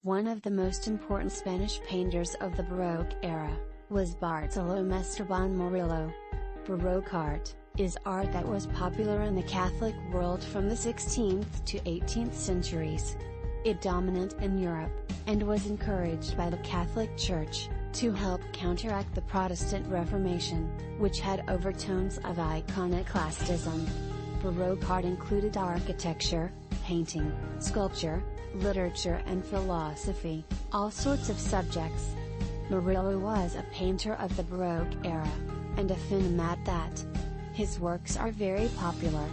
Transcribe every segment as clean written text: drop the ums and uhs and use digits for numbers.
One of the most important Spanish painters of the Baroque era was Bartolome Esteban Murillo. Baroque art is art that was popular in the Catholic world from the 16th to 18th centuries. It dominant in Europe, and was encouraged by the Catholic Church to help counteract the Protestant Reformation, which had overtones of iconoclastism. Baroque art included architecture, painting, sculpture, literature and philosophy, all sorts of subjects. Murillo was a painter of the Baroque era, and a phenom at that. His works are very popular.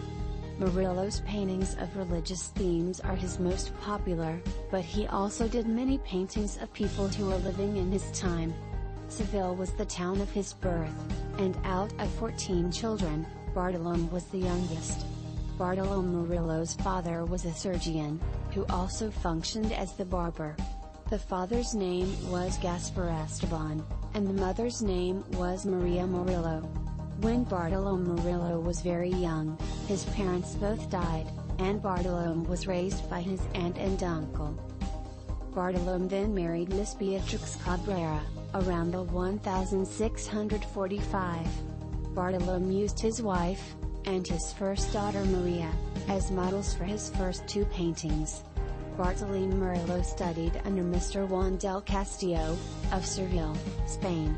Murillo's paintings of religious themes are his most popular, but he also did many paintings of people who were living in his time. Seville was the town of his birth, and out of 14 children, Bartolome was the youngest. Bartolome Murillo's father was a surgeon, who also functioned as the barber. The father's name was Gaspar Esteban, and the mother's name was Maria Murillo. When Bartolome Murillo was very young, his parents both died, and Bartolome was raised by his aunt and uncle. Bartolome then married Miss Beatrix Cabrera, around the 1645. Bartolome used his wife, and his first daughter Maria, as models for his first two paintings. Bartolome Murillo studied under Mr. Juan del Castillo, of Seville, Spain.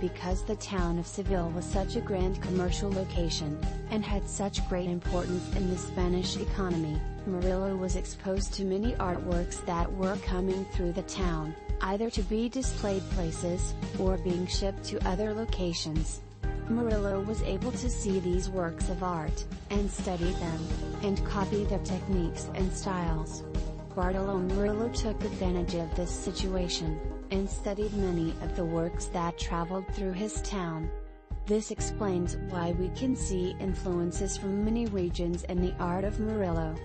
Because the town of Seville was such a grand commercial location, and had such great importance in the Spanish economy, Murillo was exposed to many artworks that were coming through the town, either to be displayed places, or being shipped to other locations. Murillo was able to see these works of art, and study them, and copy their techniques and styles. Bartolome Murillo took advantage of this situation, and studied many of the works that traveled through his town. This explains why we can see influences from many regions in the art of Murillo.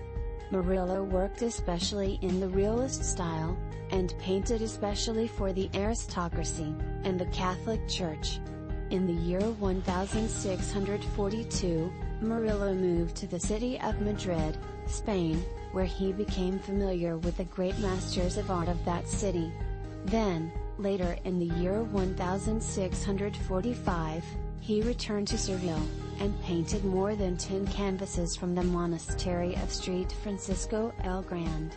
Murillo worked especially in the realist style, and painted especially for the aristocracy, and the Catholic Church. In the year 1642, Murillo moved to the city of Madrid, Spain, where he became familiar with the great masters of art of that city. Then, later in the year 1645, he returned to Seville, and painted more than 10 canvases from the Monastery of St. Francisco el Grande.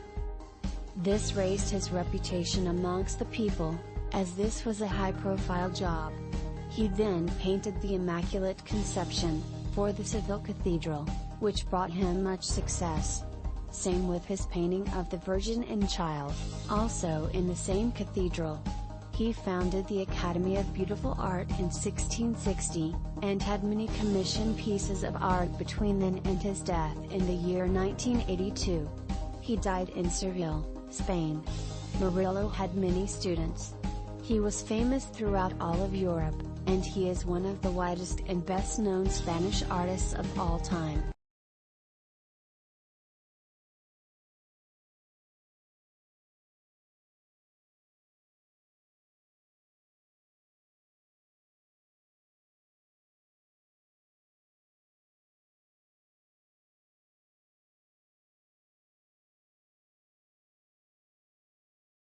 This raised his reputation amongst the people, as this was a high-profile job. He then painted the Immaculate Conception, for the Seville Cathedral, which brought him much success. Same with his painting of the Virgin and Child, also in the same cathedral. He founded the Academy of Beautiful Art in 1660, and had many commissioned pieces of art between then and his death in the year 1982. He died in Seville, Spain. Murillo had many students. He was famous throughout all of Europe, and he is one of the widest and best known Spanish artists of all time.